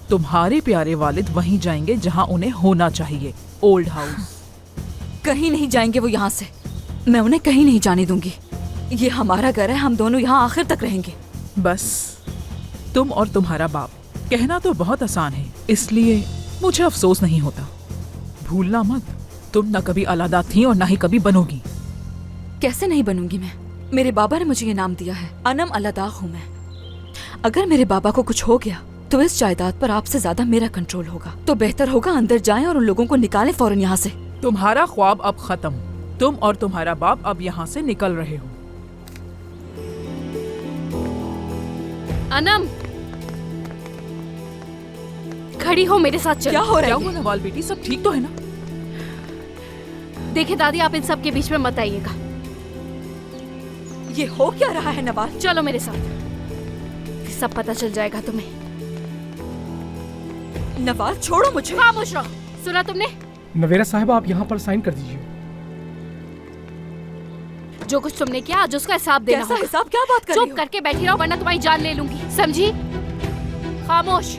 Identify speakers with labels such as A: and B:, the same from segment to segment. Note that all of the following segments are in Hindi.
A: तुम्हारे प्यारे वालिद वहीं जाएंगे जहाँ उन्हें होना चाहिए, ओल्ड हाउस।
B: कहीं नहीं जाएंगे वो यहाँ से। मैं उन्हें कहीं नहीं जाने दूंगी। ये हमारा घर है, हम दोनों यहाँ आखिर तक रहेंगे।
A: बस तुम और तुम्हारा बाप, कहना तो बहुत आसान है, इसलिए मुझे अफसोस नहीं होता। भूलना मत, तुम न कभी अलादा थी और न ही कभी बनोगी।
B: कैसे नहीं बनूंगी मैं? मेरे बाबा ने मुझे ये नाम दिया है, अनम अल्लादाग हूँ मैं। अगर मेरे बाबा को कुछ हो गया तो इस जायदाद पर आपसे ज्यादा मेरा कंट्रोल होगा। तो बेहतर होगा अंदर जाएं और उन लोगों को निकालें फौरन यहाँ से।
A: तुम्हारा ख्वाब अब खत्म। तुम और तुम्हारा बाप अब यहाँ से निकल रहे हो।
C: अनम, खड़ी हो, मेरे साथ चलो।
B: क्या हो रहा
A: क्या
B: है?
A: हुआ नवाल बेटी, सब ठीक तो है ना?
C: देखिए दादी, आप इन सब के बीच में मत आइएगा।
B: ये हो क्या रहा है नवाल?
C: चलो मेरे साथ, सब पता चल जाएगा तुम्हें।
B: नवाल छोड़ो मुझे।
C: खामोश रहो। सुना तुमने?
D: नवेरा साहिबा, आप यहाँ पर साइन कर दीजिए।
C: जो कुछ तुमने किया आज उसका हिसाब देना
B: कैसा
C: होगा।
B: हिसाब? क्या बात कर रही
C: चुप
B: हो?
C: करके बैठी रहो वरना तुम्हारी जान ले लूंगी, समझी? खामोश।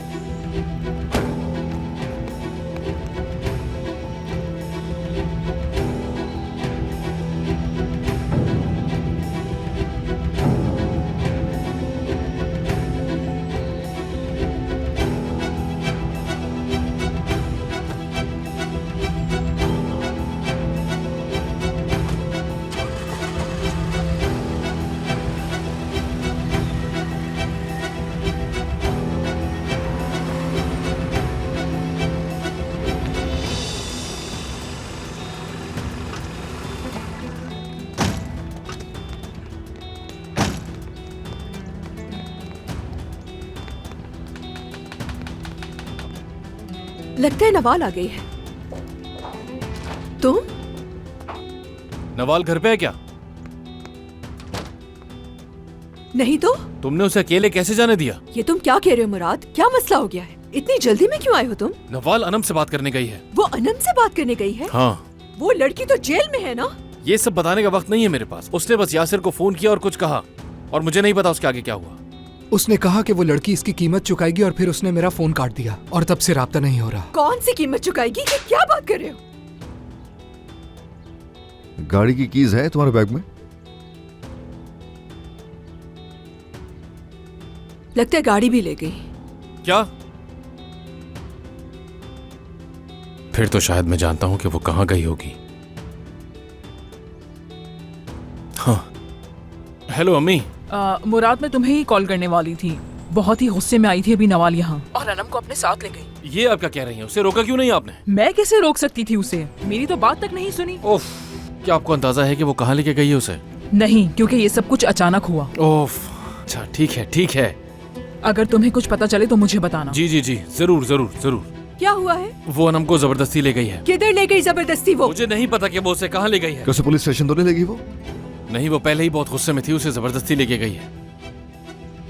B: लगता है नवाल आ गई है। तुम?
E: नवाल घर पे है क्या?
B: नहीं तो?
E: तुमने उसे अकेले कैसे जाने दिया?
B: ये तुम क्या कह रहे हो मुराद? क्या मसला हो गया है? इतनी जल्दी में क्यों आए हो तुम?
E: नवाल अनम से बात करने गई है।
B: वो अनम से बात करने गई है?
E: हाँ।
B: वो लड़की तो जेल में है ना?
E: ये सब बताने का वक्त नहीं है मेरे पास। उसने बस यासिर को फोन किया और कुछ कहा, और मुझे नहीं पता उसके आगे क्या हुआ।
F: उसने कहा कि वो लड़की इसकी कीमत चुकाएगी और फिर उसने मेरा फोन काट दिया और तब से राब्ता नहीं हो रहा।
B: कौन सी कीमत चुकाएगी? ये क्या बात कर रहे हो?
G: गाड़ी की कीज है तुम्हारे बैग में?
B: लगता है गाड़ी भी ले गई।
E: क्या? फिर तो शायद मैं जानता हूं कि वो कहां गई होगी। हाँ। हेलो अम्मी।
A: मुराद, मैं तुम्हें ही कॉल करने वाली थी। बहुत ही गुस्से में आई थी अभी नवाल यहाँ, और अनम को अपने साथ ले गई।
E: ये आप क्या कह रही हैं? उसे रोका क्यों नहीं आपने?
A: मैं कैसे रोक सकती थी उसे? मेरी तो बात तक नहीं सुनी।
E: ओफ, क्या आपको अंदाजा है कि वो कहां लेके गई है उसे?
A: नहीं, क्योंकि ये सब कुछ अचानक हुआ।
E: ओफ, अच्छा ठीक है ठीक है।
A: अगर तुम्हें कुछ पता चले तो मुझे बताना।
E: जी जी जी, जरूर जरूर जरूर।
B: क्या हुआ है?
E: वो अनम को जबरदस्ती ले गई है।
B: किधर ले गई जबरदस्ती वो?
E: मुझे नहीं पता कि वो उसे कहां ले गई है।
G: कैसे पुलिस स्टेशन तो नहीं लेगी वो?
E: नहीं, वो पहले ही बहुत गुस्से में थी, उसे जबरदस्ती लेके गई है।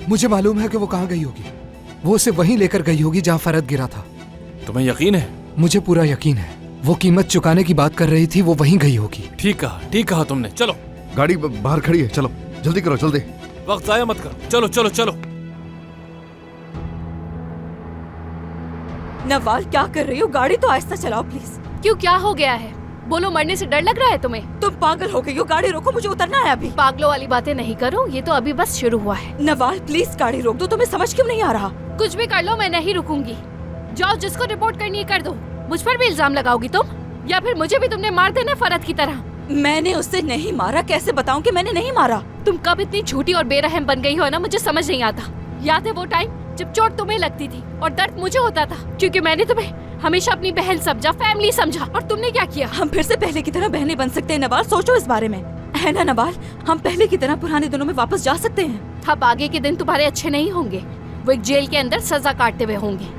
F: मुझे मालूम है कि वो कहाँ गई होगी। वो उसे वहीं लेकर गई होगी जहाँ फरद गिरा था।
E: तुम्हें यकीन है?
F: मुझे पूरा यकीन है। वो कीमत चुकाने की बात कर रही थी, वो वहीं गई होगी।
E: ठीक कहा तुमने। चलो,
G: गाड़ी बाहर खड़ी है, चलो जल्दी करो जल्दी।
E: वक्त जाया मत करो, चलो चलो चलो।
B: नवाल क्या कर रही हो? गाड़ी तो आहिस्ता चलाओ प्लीज।
C: क्यों, क्या हो गया है? बोलो, मरने से डर लग रहा है तुम्हें?
B: तुम पागल हो गई हो? गाड़ी रोको, मुझे उतरना है अभी।
C: पागलों वाली बातें नहीं करो, ये तो अभी बस शुरू हुआ है।
B: नवाल प्लीज गाड़ी रोक दो। तुम्हें समझ क्यों नहीं आ रहा?
C: कुछ भी कर लो, मैं नहीं रुकूंगी। जाओ, जिसको रिपोर्ट करनी है कर दो। मुझ पर भी इल्जाम लगाओगी तुम, या फिर मुझे भी तुमने मार देना फरद की तरह?
B: मैंने उससे नहीं मारा। कैसे बताऊं कि मैंने नहीं मारा?
C: तुम कब इतनी झूठी और बेरहम बन गई हो ना, मुझे समझ नहीं आता। याद है वो टाइम जब चोट तुम्हें लगती थी और दर्द मुझे होता था, क्योंकि मैंने तुम्हें हमेशा अपनी बहन समझा, फैमिली समझा, और तुमने क्या किया?
B: हम फिर से पहले की तरह बहनें बन सकते हैं नवाल। सोचो इस बारे में, है ना नवाल? हम पहले की तरह पुराने दिनों में वापस जा सकते हैं।
C: अब आगे के दिन तुम्हारे अच्छे नहीं होंगे। वो एक जेल के अंदर सजा काटते हुए होंगे।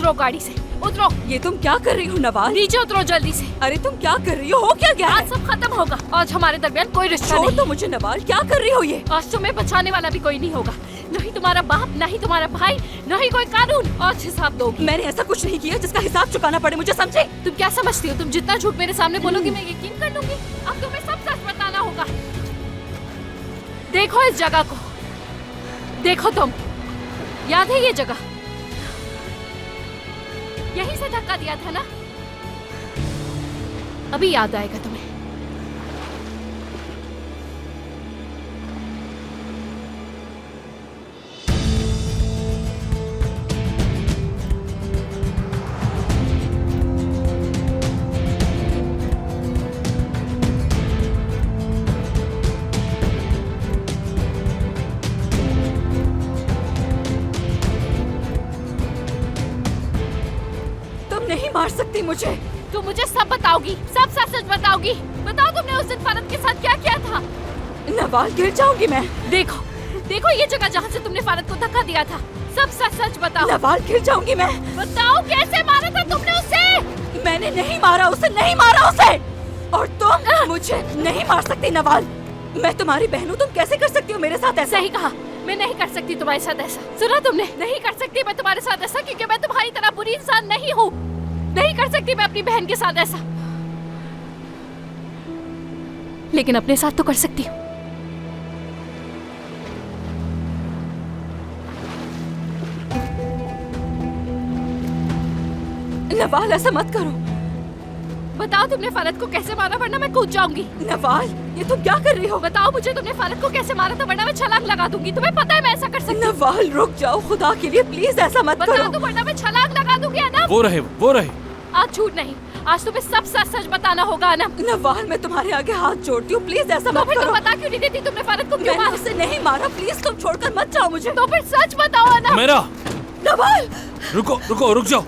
C: उतरो गाड़ी से, उतरो।
B: ये तुम क्या कर रही हो नवाल?
C: नीचे उतरो जल्दी से।
B: अरे तुम क्या कर रही हो क्या गया?
C: आज सब खत्म होगा। आज हमारे दरमियान कोई रिश्ता
B: छोड़
C: नहीं।
B: तो मुझे नवाल, क्या कर रही हो ये?
C: आज तुम्हें बचाने वाला भी कोई नहीं होगा, नहीं तुम्हारा बाप, नहीं तुम्हारा भाई, नहीं कोई कानून। आज हिसाब दोगी।
B: मैंने ऐसा कुछ नहीं किया जिसका हिसाब चुकाना पड़े, मुझे समझे?
C: तुम क्या समझती हो? तुम जितना झूठ मेरे सामने बोलोगी मैं यकीन कर लूंगी। अब तुम्हें सब सच बताना होगा। देखो इस जगह को, देखो तुम, याद है ये जगह? यहीं से धक्का दिया था ना? अभी याद आएगा तुम्हें।
B: नहीं मार सकती मुझे।
C: तुम मुझे सब बताओगी, सब सच सच बताओगी। बताओ तुमने उस दिन फरद के साथ क्या किया था?
B: नवाल, गिर जाऊंगी मैं।
C: देखो, देखो ये जगह जहाँ से तुमने फरद को धक्का दिया था। सब सच सच बताओ।
B: नवाल, गिर जाऊंगी मैं।
C: बताओ कैसे मारा था तुमने उसे?
B: मैंने नहीं मारा उसे, नहीं मारा उसे। और तुम मुझे नहीं मार सकती नवाल। मैं तुम्हारी बहन हूँ, तुम कैसे कर सकती हो मेरे साथ ऐसा?
C: सही कहा, मैं नहीं कर सकती तुम्हारे साथ ऐसा। सुना तुमने? नहीं कर सकती मैं तुम्हारे साथ ऐसा, क्योंकि मैं तुम्हारी तरह बुरी इंसान नहीं हूँ। नहीं कर सकती मैं अपनी बहन के साथ ऐसा, लेकिन अपने साथ तो कर सकती हूँ।
B: नवाल, ऐसा मत करो।
C: बताओ तुमने फरद को कैसे मारा, वरना मैं कूद जाऊंगी।
B: नवाल, ये तुम क्या कर रही हो?
C: बताओ मुझे तुमने फरद को कैसे मारा था, वरना मैं छलांग लगा दूंगी। तुम्हें पता है मैं ऐसा कर सकती हूँ।
B: नवाल, रुक जाओ खुदा के लिए, प्लीज ऐसा मत
C: बता
B: करो।
C: दो, वरना मैं छलांग लगा दूंगी। अनम,
E: वो रहे।
C: आज झूठ नहीं, आज तुम्हें सब सच सच बताना होगा। अनम,
B: नवाल, मैं तुम्हारे आगे हाथ जोड़ती हूँ, प्लीज ऐसा
C: तो
B: मत
C: फिर
B: करो।
C: तुम बता क्यों नहीं देती? तुमने फरद को क्यों
B: मैंने
C: मारा?
B: उसे नहीं मारा, प्लीज तुम छोड़कर मत जाओ मुझे।
C: तो फिर सच बताओ अनम।
E: मेरा
B: नवाल,
E: रुक जाओ।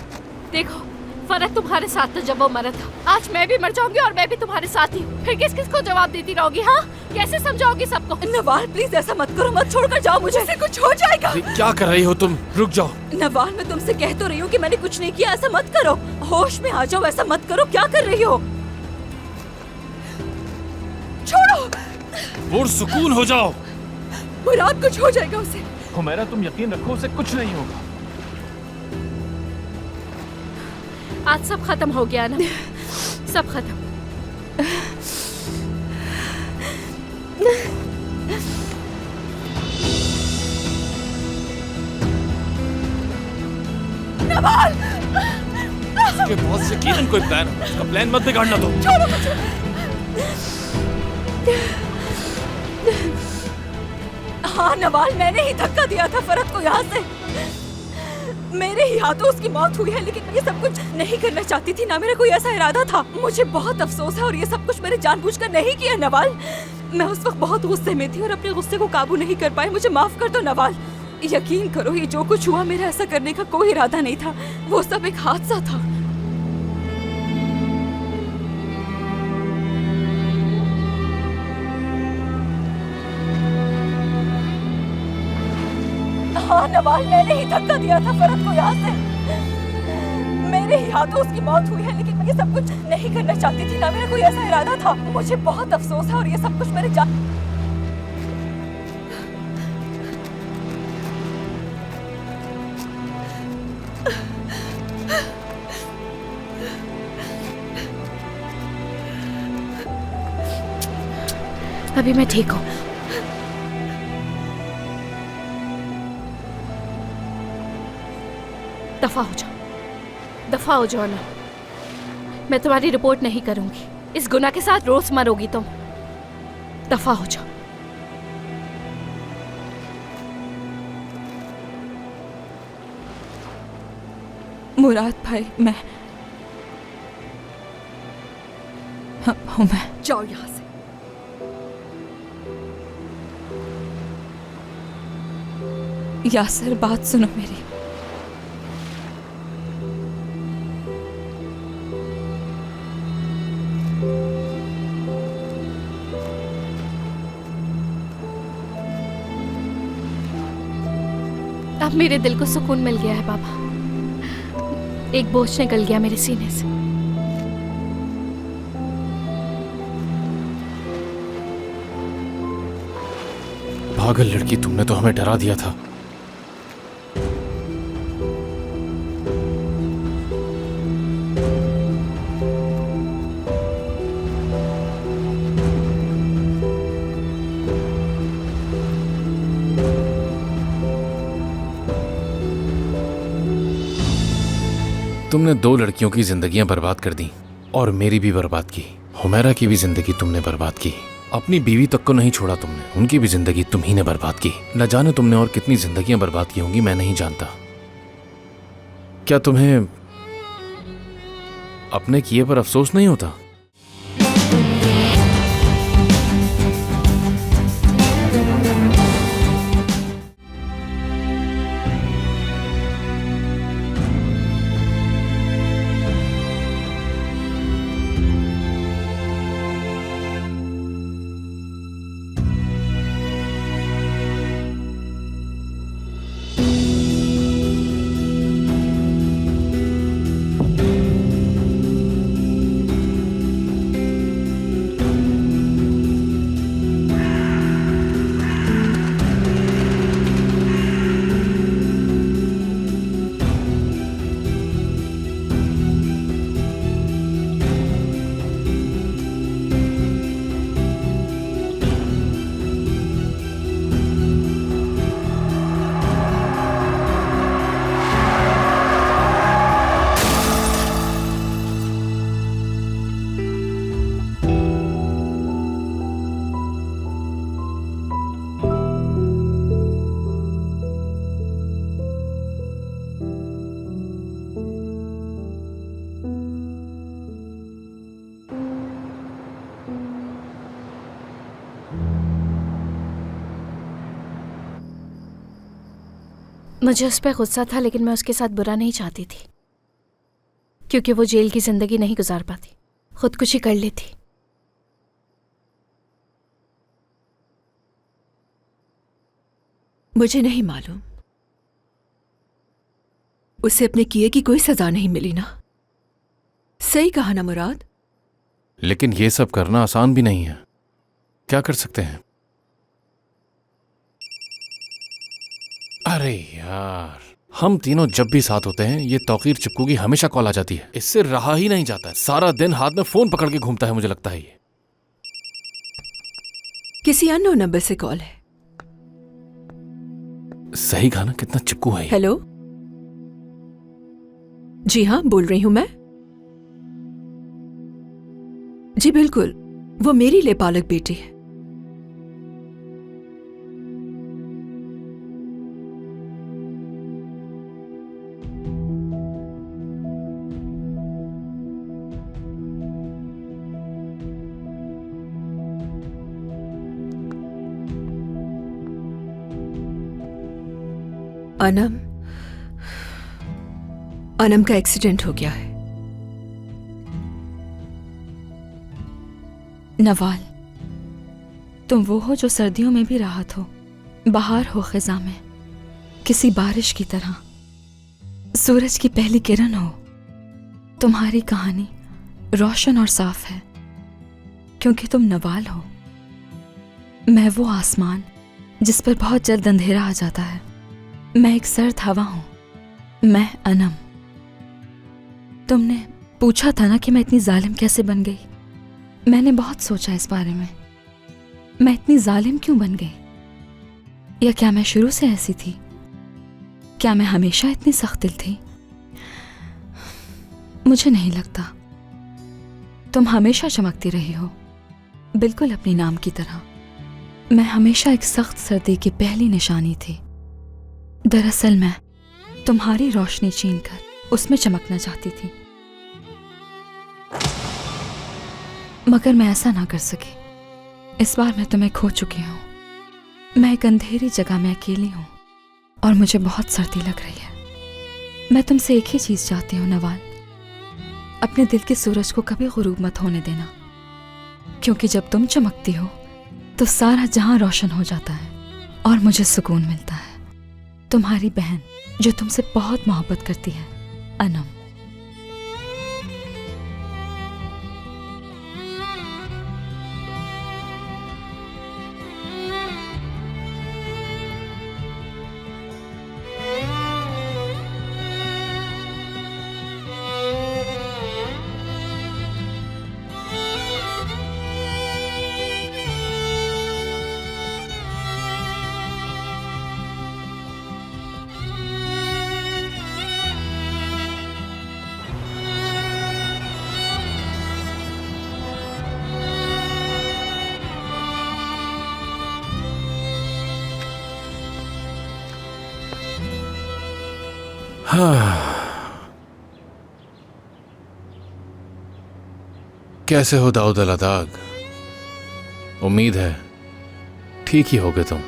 C: देखो, फरद तुम्हारे साथ था जब वो मरा था। आज मैं भी मर जाऊंगी और मैं भी तुम्हारे साथ ही हूँ। फिर किस किस को जवाब देती रहोगी? हाँ, कैसे समझाओगी सबको?
B: नवाल, प्लीज ऐसा मत करो, मत छोड़कर जाओ मुझे, इससे कुछ हो जाएगा।
E: क्या कर रही हो तुम? रुक जाओ।
B: नवाल, मैं तुमसे कह तो रही हूँ कि मैंने कुछ नहीं किया, ऐसा मत करो। होश में आ जाओ, ऐसा मत करो। क्या कर रही हो? छोड़ो।
E: पुरसुकून हो जाओ।
B: मुराद, कुछ हो जाएगा उसे।
H: हुमैरा, तुम यकीन रखो, उसे कुछ नहीं होगा।
C: आज सब खत्म हो गया ना, सब खत्म।
B: नवाल,
E: उसके पास यकीनन कोई प्लान है। उसका प्लान मत बिगाड़ना दो।
B: छोड़ो मुझे। हाँ नवाल, मैंने ही धक्का दिया था फरद को यहाँ से। मेरे ही हाथों उसकी मौत हुई है, लेकिन मैं ये सब कुछ नहीं करना चाहती थी, ना मेरा कोई ऐसा इरादा था। मुझे बहुत अफसोस है और ये सब कुछ मैंने जानबूझकर नहीं किया नवाल। मैं उस वक्त बहुत गुस्से में थी और अपने गुस्से को काबू नहीं कर पाई। मुझे माफ कर दो नवाल। यकीन करो, ये जो कुछ हुआ मेरा ऐसा करने का कोई इरादा नहीं था। वो सब एक हादसा था। हाँ नवाल, मैंने ही धक्का दिया था फरद को यहाँ से। मेरे ही हाथों उसकी मौत हुई है, लेकिन मैं ये सब कुछ नहीं करना चाहती थी, ना मेरा कोई ऐसा इरादा था। मुझे बहुत अफसोस है और ये सब कुछ मेरे
C: अभी मैं ठीक हूँ। दफा हो जाओ, दफा हो जाओ ना। मैं तुम्हारी रिपोर्ट नहीं करूंगी। इस गुनाह के साथ रोज मरोगी तुम। दफा हो जाओ।
B: मुराद भाई, मैं हूँ मैं। जाओ यहाँ से। यासिर, बात सुनो मेरी।
C: अब मेरे दिल को सुकून मिल गया है बाबा। एक बोझ निकल गया मेरे सीने से।
E: पागल लड़की, तुमने तो हमें डरा दिया था। तुमने 2 लड़कियों की जिंदगियां बर्बाद कर दी और मेरी भी बर्बाद की। हुमैरा की भी जिंदगी तुमने बर्बाद की। अपनी बीवी तक को नहीं छोड़ा तुमने, उनकी भी जिंदगी तुम ही ने बर्बाद की। न जाने तुमने और कितनी जिंदगियां बर्बाद की होंगी, मैं नहीं जानता। क्या तुम्हें अपने किए पर अफसोस नहीं होता?
C: मुझे उस पर गुस्सा था, लेकिन मैं उसके साथ बुरा नहीं चाहती थी, क्योंकि वो जेल की जिंदगी नहीं गुजार पाती, खुदकुशी कर लेती।
B: मुझे नहीं मालूम, उसे अपने किए की कोई सजा नहीं मिली ना। सही कहा ना मुराद?
E: लेकिन ये सब करना आसान भी नहीं है। क्या कर सकते हैं? अरे यार, हम तीनों जब भी साथ होते हैं ये तौकीर चिपकू की हमेशा कॉल आ जाती है। इससे रहा ही नहीं जाता है। सारा दिन हाथ में फोन पकड़ के घूमता है, मुझे लगता है ये।
B: किसी अननोन नंबर से कॉल है।
E: सही कहा ना, कितना चिपकू है ये।
B: हेलो, जी हाँ, बोल रही हूं मैं। जी बिल्कुल, वो मेरी लेपालक बेटी है। अनम का एक्सीडेंट हो गया है।
I: नवाल, तुम वो हो जो सर्दियों में भी राहत हो, बहार हो खिजा में, किसी बारिश की तरह, सूरज की पहली किरण हो। तुम्हारी कहानी रोशन और साफ है क्योंकि तुम नवाल हो। मैं वो आसमान जिस पर बहुत जल्द अंधेरा आ जाता है। मैं एक सर्द हवा हूं। मैं अनम। तुमने पूछा था ना कि मैं इतनी जालिम कैसे बन गई। मैंने बहुत सोचा इस बारे में। मैं इतनी जालिम क्यों बन गई? या क्या मैं शुरू से ऐसी थी? क्या मैं हमेशा इतनी सख्त दिल थी? मुझे नहीं लगता। तुम हमेशा चमकती रही हो, बिल्कुल अपने नाम की तरह। मैं हमेशा एक सख्त सर्दी की पहली निशानी थी। दरअसल मैं तुम्हारी रोशनी छीनकर उसमें चमकना चाहती थी, मगर मैं ऐसा ना कर सकी। इस बार मैं तुम्हें खो चुकी हूं। मैं एक अंधेरी जगह में अकेली हूं और मुझे बहुत सर्दी लग रही है। मैं तुमसे एक ही चीज चाहती हूं नवाल, अपने दिल के सूरज को कभी गुरूब मत होने देना, क्योंकि जब तुम चमकती हो तो सारा जहां रोशन हो जाता है और मुझे सुकून मिलता है। तुम्हारी बहन जो तुमसे बहुत मोहब्बत करती है, अनम।
E: कैसे हो दाऊद अल-अदाग? उम्मीद है ठीक ही होगे तुम।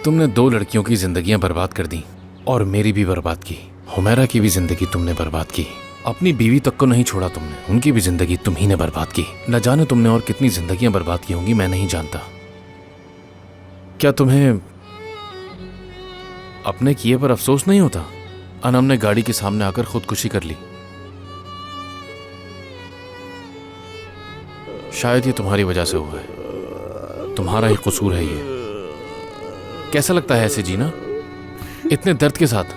E: तुमने 2 लड़कियों की जिंदगियां बर्बाद कर दी और मेरी भी बर्बाद की। हुमैरा की भी जिंदगी तुमने बर्बाद की। अपनी बीवी तक को नहीं छोड़ा तुमने, उनकी भी जिंदगी तुम ही ने बर्बाद की। न जाने तुमने और कितनी जिंदगियां बर्बाद की होंगी, मैं नहीं जानता। क्या तुम्हें अपने किए पर अफसोस नहीं होता? अनम ने गाड़ी के सामने आकर खुदकुशी कर ली। शायद ये तुम्हारी वजह से हुआ है, तुम्हारा ही कसूर है ये। कैसा लगता है ऐसे जीना, इतने दर्द के साथ?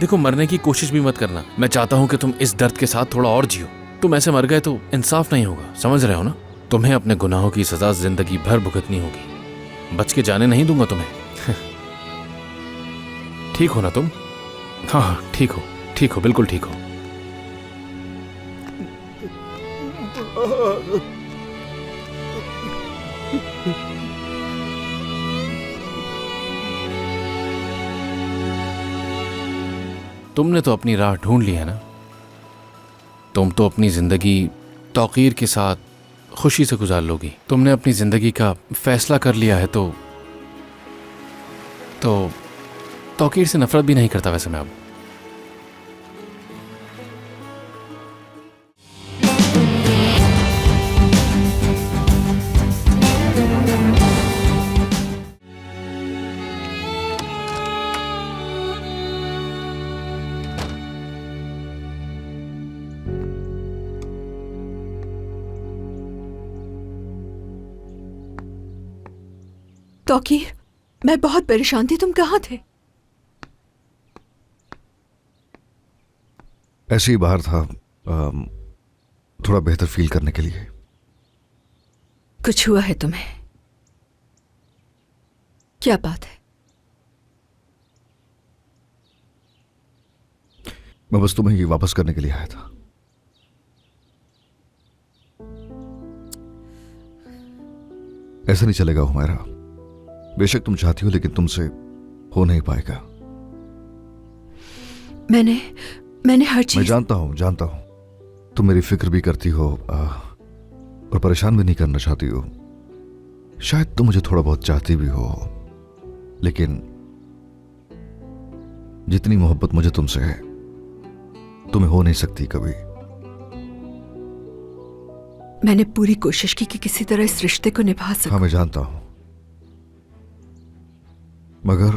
E: देखो, मरने की कोशिश भी मत करना। मैं चाहता हूं कि तुम इस दर्द के साथ थोड़ा और जियो। तुम ऐसे मर गए तो इंसाफ नहीं होगा, समझ रहे हो ना? तुम्हें अपने गुनाहों की सजा जिंदगी भर भुगतनी होगी। बच के जाने नहीं दूंगा तुम्हें। ठीक हो ना तुम? हाँ, ठीक हो, ठीक हो, बिल्कुल ठीक हो। तुमने तो अपनी राह ढूंढ ली है ना। तुम तो अपनी जिंदगी तौकीर के साथ खुशी से गुजार लोगी। तुमने अपनी जिंदगी का फैसला कर लिया है तो तौकीर से नफरत भी नहीं करता वैसे मैं अब।
B: तौकीर, मैं बहुत परेशान थी, तुम कहाँ थे?
G: ऐसे ही बाहर था, थोड़ा बेहतर फील करने के लिए।
B: कुछ हुआ है तुम्हें? क्या बात है?
G: मैं बस तुम्हें ये वापस करने के लिए आया था। ऐसा नहीं चलेगा हुमैरा। बेशक तुम चाहती हो, लेकिन तुमसे हो नहीं पाएगा।
B: मैंने हर चीज।
G: मैं जानता हूं तुम मेरी फिक्र भी करती हो और परेशान भी नहीं करना चाहती हो। शायद तुम मुझे थोड़ा बहुत चाहती भी हो, लेकिन जितनी मोहब्बत मुझे तुमसे है, तुम्हें हो नहीं सकती कभी।
B: मैंने पूरी कोशिश की कि किसी तरह इस रिश्ते को निभा सकूं।
G: हाँ, मैं जानता हूं, मगर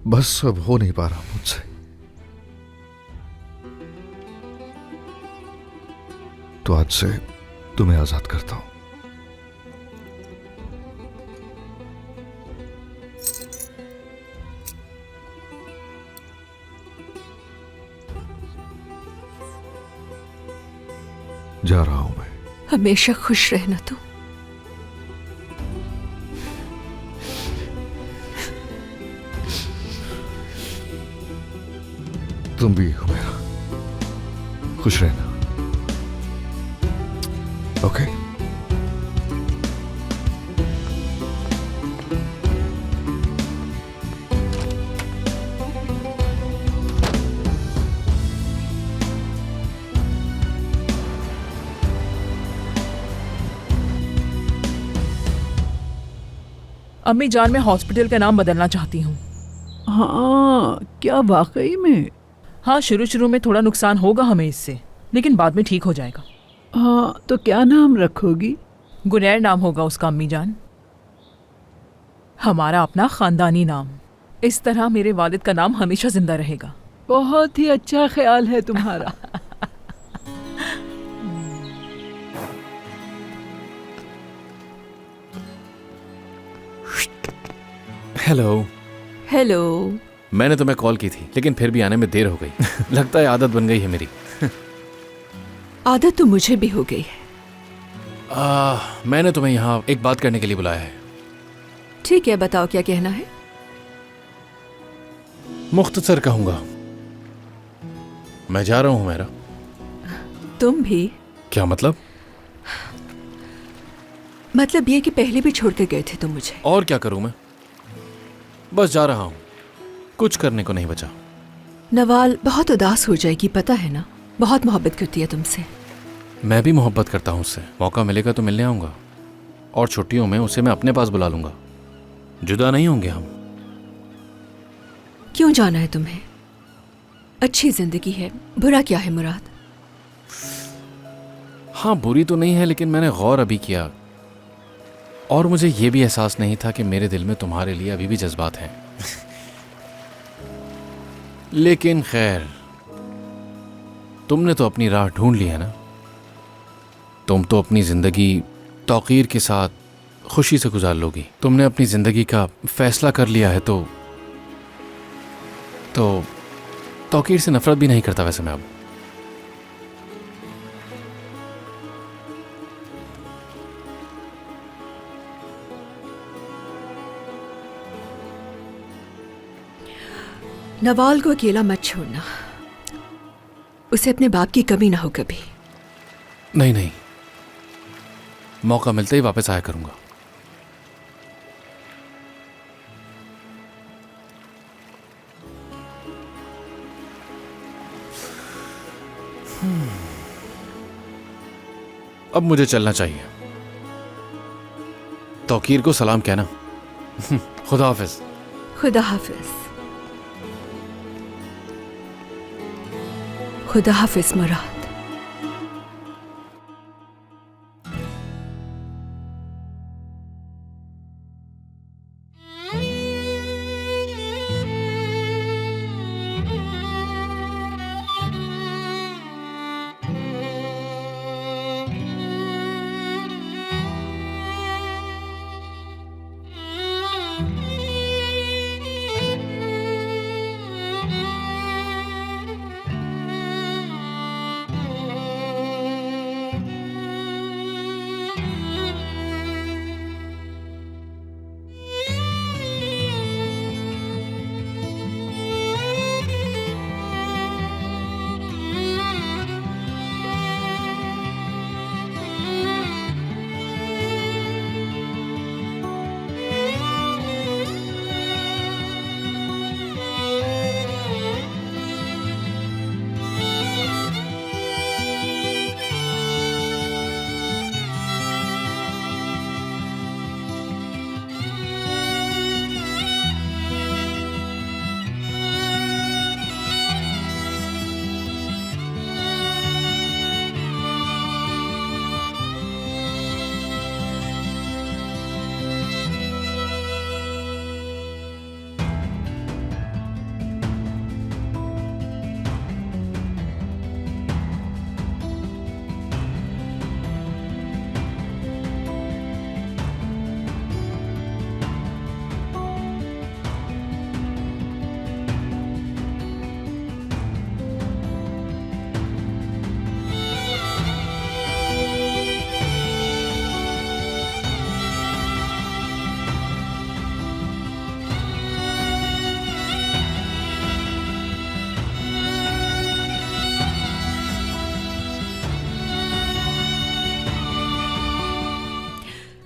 G: बस अब हो नहीं पा रहा मुझसे। तो आज से तुम्हें आजाद करता हूं। जा रहा हूं मैं।
B: हमेशा खुश रहना
G: तुम भी हो मेरा, खुश रहना। ओके?
A: अम्मी जान, मैं हॉस्पिटल का नाम बदलना चाहती हूँ।
J: हाँ, क्या वाकई में?
A: हाँ, शुरू में थोड़ा नुकसान होगा हमें इससे, लेकिन बाद में ठीक हो जाएगा।
J: हाँ, तो क्या नाम रखोगी?
A: गुनैर नाम होगा उसका अम्मी जान, हमारा अपना खानदानी नाम। इस तरह मेरे वालिद का नाम हमेशा जिंदा रहेगा।
J: बहुत ही अच्छा ख्याल है तुम्हारा।
E: हेलो।
B: हेलो।
E: मैंने तुम्हें कॉल की थी, लेकिन फिर भी आने में देर हो गई। लगता है आदत बन गई है मेरी।
B: आदत तो मुझे भी हो गई है।
E: मैंने तुम्हें यहाँ एक बात करने के लिए बुलाया है।
B: ठीक है, बताओ क्या कहना है।
E: मुख्तसर कहूंगा, मैं जा रहा हूँ हुमैरा।
B: तुम भी?
E: क्या मतलब?
K: मतलब ये कि पहले भी छोड़ के गए थे तुम मुझे।
E: और क्या करूं मैं, बस जा रहा हूं, कुछ करने को नहीं बचा।
K: नवाल बहुत उदास हो जाएगी, पता है ना, बहुत मोहब्बत करती है तुमसे।
E: मैं भी मोहब्बत करता हूं उससे, मौका मिलेगा तो मिलने आऊंगा, और छुट्टियों में उसे मैं अपने पास बुला लूंगा। जुदा नहीं होंगे हम।
K: क्यों जाना है तुम्हें? अच्छी जिंदगी है, बुरा क्या है मुराद?
E: हाँ, बुरी तो नहीं है, लेकिन मैंने गौर अभी किया और मुझे यह भी एहसास नहीं था कि मेरे दिल में तुम्हारे लिए अभी भी जज्बात हैं। लेकिन खैर, तुमने तो अपनी राह ढूंढ ली है ना। तुम तो अपनी जिंदगी तौकीर के साथ खुशी से गुजार लोगी। तुमने अपनी जिंदगी का फैसला कर लिया है तो तौकीर से नफरत भी नहीं करता वैसे मैं अब।
K: नवाल को अकेला मत छोड़ना, उसे अपने बाप की कमी ना हो कभी।
E: नहीं नहीं, मौका मिलते ही वापस आया करूंगा। अब मुझे चलना चाहिए। तौकीर को सलाम कहना। खुदा हाफिज।
K: खुदा हाफिज। खुदा हाफिज मुराद।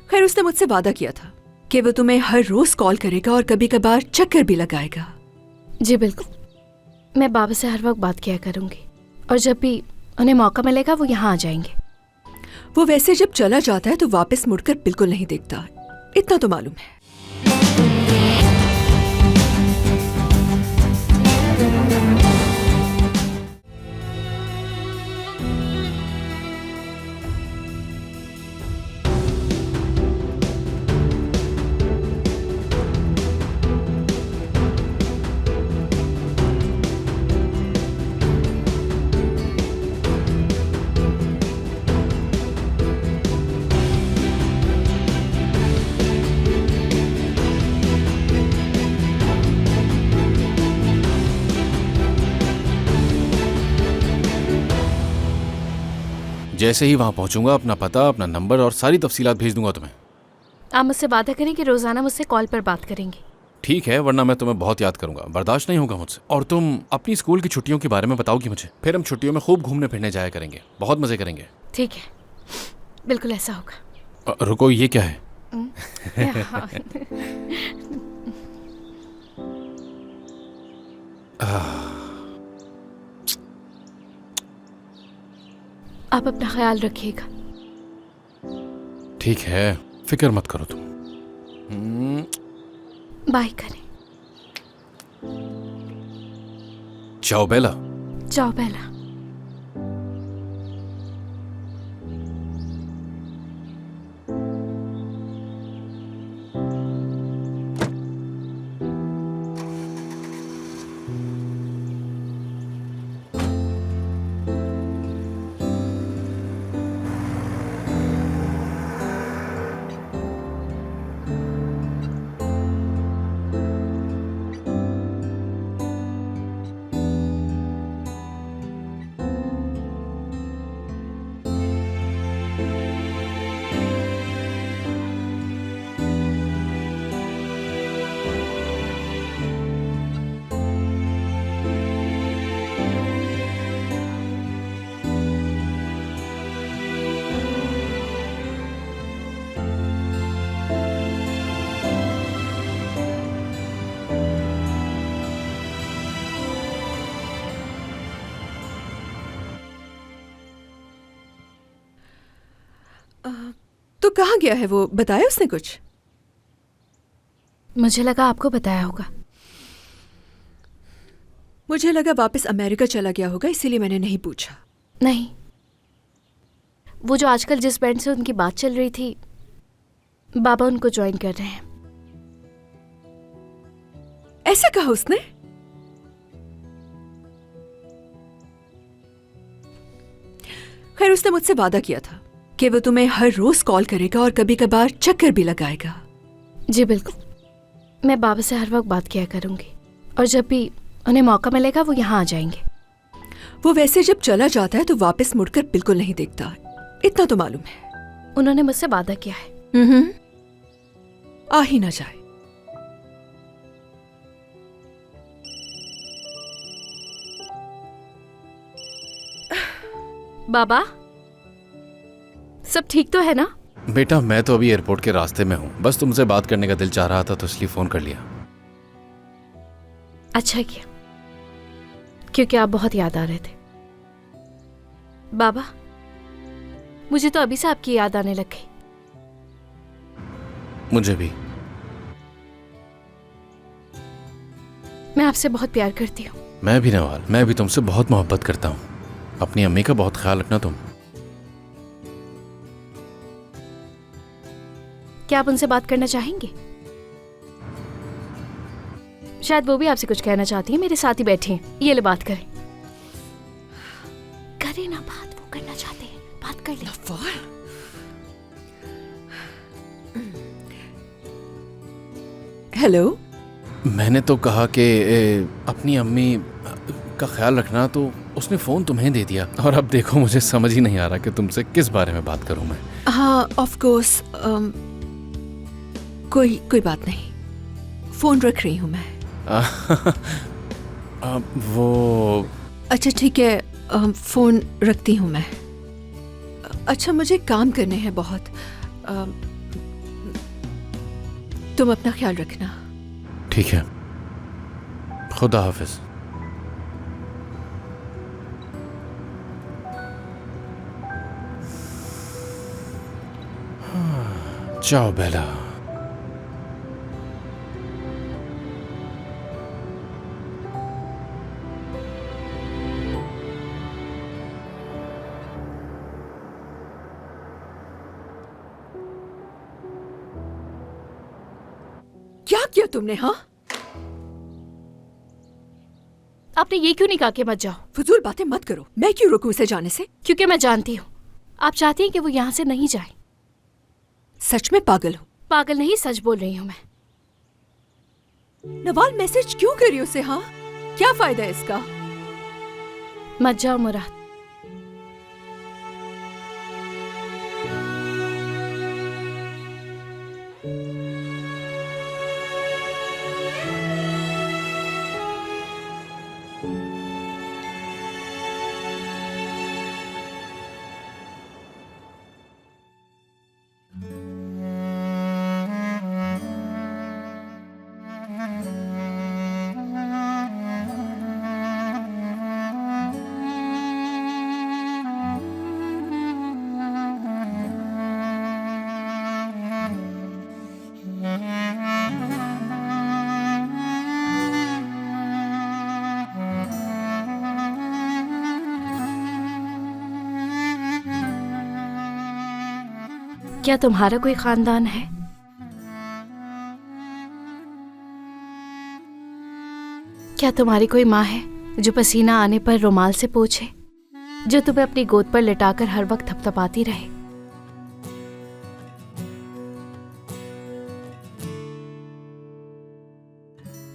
K: खैर, उसने मुझसे वादा किया था कि वो तुम्हें हर रोज कॉल करेगा और कभी कभार चक्कर भी लगाएगा।
C: जी बिल्कुल, मैं बाबा से हर वक्त बात किया करूंगी और जब भी उन्हें मौका मिलेगा वो यहाँ आ जाएंगे।
K: वो वैसे जब चला जाता है तो वापस मुड़कर बिल्कुल नहीं देखता, इतना तो मालूम है।
E: जैसे ही वहां पहुंचूंगा अपना पता, अपना नंबर और सारी तफसीलात भेज दूंगा तुम्हें।
C: आप मुझसे वादा करें कि रोजाना मुझसे कॉल पर बात करेंगे।
E: ठीक है, वरना मैं तुम्हें बहुत याद करूंगा, बर्दाश्त नहीं होगा मुझसे। और तुम अपनी स्कूल की छुट्टियों के बारे में बताओगी मुझे, फिर हम छुट्टियों में खूब घूमने फिरने जाया करेंगे, बहुत मजे करेंगे।
C: ठीक है, बिल्कुल ऐसा होगा।
E: रुको, ये क्या है?
C: आप अपना ख्याल रखिएगा।
E: ठीक है, फिक्र मत करो तुम।
C: बाय करें।
E: चाओ बेला।
C: जाओ बेला।
K: तो कहाँ गया है वो, बताया उसने कुछ?
C: मुझे लगा आपको बताया होगा।
K: मुझे लगा वापस अमेरिका चला गया होगा, इसीलिए मैंने नहीं पूछा।
C: नहीं, वो जो आजकल जिस बैंड से उनकी बात चल रही थी, बाबा उनको ज्वाइन कर रहे हैं।
K: ऐसा कहा उसने? खैर, उसने मुझसे वादा किया था कि वो तुम्हें हर रोज कॉल करेगा और कभी कभार चक्कर भी लगाएगा।
C: जी बिल्कुल, मैं बाबा से हर वक्त बात किया करूंगी और जब भी उन्हें मौका मिलेगा वो यहाँ आ जाएंगे।
K: वो वैसे जब चला जाता है तो वापस मुड़कर बिल्कुल नहीं देखता, इतना तो मालूम है।
C: उन्होंने मुझसे वादा किया है।
K: आ ही ना जाए।
C: बाबा, सब ठीक तो है ना?
E: बेटा, मैं तो अभी एयरपोर्ट के रास्ते में हूँ, बस तुमसे बात करने का दिल चाह रहा था तो इसलिए फोन कर लिया।
C: अच्छा किया, क्योंकि आप बहुत याद आ रहे थे। बाबा, मुझे तो अभी से आपकी याद आने लग गई।
E: मुझे भी।
C: मैं आपसे बहुत प्यार करती हूँ।
E: मैं भी नवाल, मैं भी तुमसे बहुत मोहब्बत करता हूँ। अपनी अम्मी का बहुत ख्याल रखना तुम।
C: क्या आप उनसे बात करना चाहेंगे? शायद वो भी आपसे कुछ कहना चाहती है। मेरे साथ ही बैठी हैं, ये ले बात करें। करें ना बात, वो करना चाहते हैं, बात कर ले।
K: हेलो।
E: मैंने तो कहा कि अपनी अम्मी का ख्याल रखना, तो उसने फोन तुम्हें दे दिया और अब देखो मुझे समझ ही नहीं आ रहा कि तुमसे किस बारे में बात करूं मैं।
K: हाँ, ऑफ कोर्स। कोई बात नहीं, फोन रख रही हूँ मैं।
E: वो
K: अच्छा ठीक है, फोन रखती हूँ मैं। अच्छा, मुझे काम करने हैं बहुत। तुम अपना ख्याल रखना।
E: ठीक है, खुदा हाफिज। चाओ बेला।
K: क्या किया तुमने? हाँ,
C: आपने ये क्यों नहीं कहा कि मत जाओ?
K: फजूल बातें मत करो। मैं क्यों रोकूं इसे जाने से?
C: क्योंकि मैं जानती हूँ आप चाहती हैं कि वो यहाँ से नहीं जाए।
K: सच में पागल हूँ।
C: पागल नहीं, सच बोल रही हूँ मैं।
K: नवाल, मैसेज क्यों करी उसे? हाँ, क्या फायदा है इसका?
C: मत जाओ मुराद। क्या तुम्हारा कोई खानदान है? क्या तुम्हारी कोई माँ है जो पसीना आने पर रुमाल से पोंछे, जो तुम्हें अपनी गोद पर लिटाकर हर वक्त थपथपाती रहे?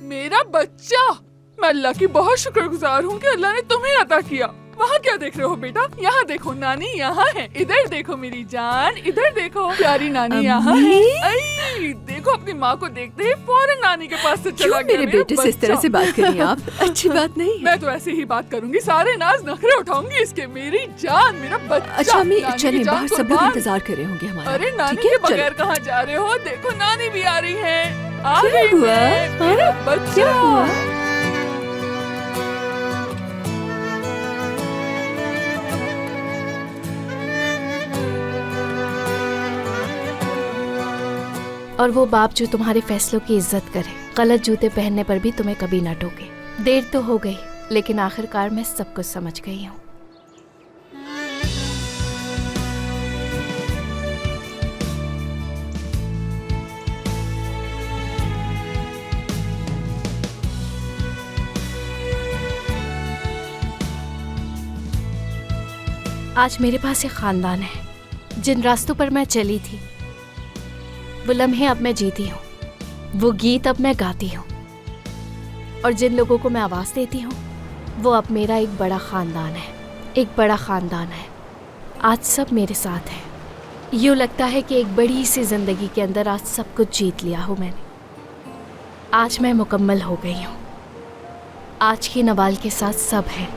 A: मेरा बच्चा, मैं अल्लाह की बहुत शुक्रगुजार हूँ कि अल्लाह ने तुम्हें अता किया। वहाँ क्या देख रहे हो बेटा? यहाँ देखो, नानी यहाँ है। इधर देखो मेरी जान, इधर देखो, प्यारी नानी यहाँ है। आई, देखो अपनी माँ को देखते ही फौरन नानी के पास से चला गया।
K: मेरे बेटे से इस तरह से बात करिए आप, अच्छी बात नहीं है।
A: मैं तो ऐसे ही बात करूंगी, सारे नाज नखरे उठाऊंगी इसके। मेरी जान, मेरा बच्चा।
K: अच्छा अम्मी चलिए, बाहर सब लोग इंतजार कर रहे होंगे हमारा।
A: अरे नानी के बगैर कहाँ जा रहे हो? देखो नानी भी आ रही है। आ
K: क्या
A: गई
K: हुआ?
A: मैं, मेरा बच्चा।
K: क्या हुआ?
C: और वो बाप जो तुम्हारे फैसलों की इज्जत करे, गलत जूते पहनने पर भी तुम्हें कभी ना टोके। देर तो हो गई, लेकिन आखिरकार मैं सब कुछ समझ गई हूँ। आज मेरे पास एक खानदान है। जिन रास्तों पर मैं चली थी, वो लम्हे अब मैं जीती हूँ, वो गीत अब मैं गाती हूँ, और जिन लोगों को मैं आवाज़ देती हूँ, वो अब मेरा एक बड़ा ख़ानदान है। एक बड़ा ख़ानदान है। आज सब मेरे साथ है। यूँ लगता है कि एक बड़ी सी ज़िंदगी के अंदर आज सब कुछ जीत लिया हूँ मैंने। आज मैं मुकम्मल हो गई हूँ। आज की नवाल के साथ सब है।